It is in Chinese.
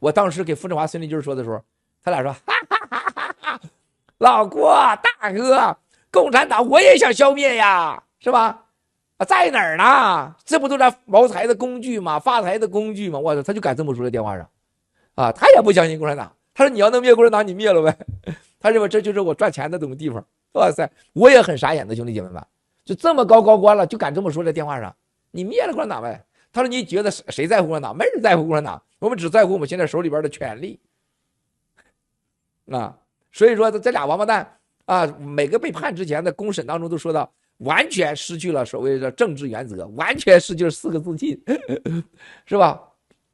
我当时给傅政华、孙立军说的时候，他俩说：“哈哈哈哈哈，老郭大哥，共产党我也想消灭呀，是吧？啊，在哪儿呢？这不都是谋财的工具吗？发财的工具吗？我操，他就敢这么说在电话上，啊，他也不相信共产党。他说你要能灭共产党，你灭了呗。他认为这就是我赚钱的地方。哇塞，我也很傻眼的，兄弟姐妹们，就这么高官了，就敢这么说在电话上，你灭了共产党呗。”他说：“你觉得谁在乎共产党？没人在乎共产党，我们只在乎我们现在手里边的权利。啊，所以说这俩王八蛋啊，每个被判之前的公审当中都说到，完全失去了所谓的政治原则，完全失去了4个自信，是吧？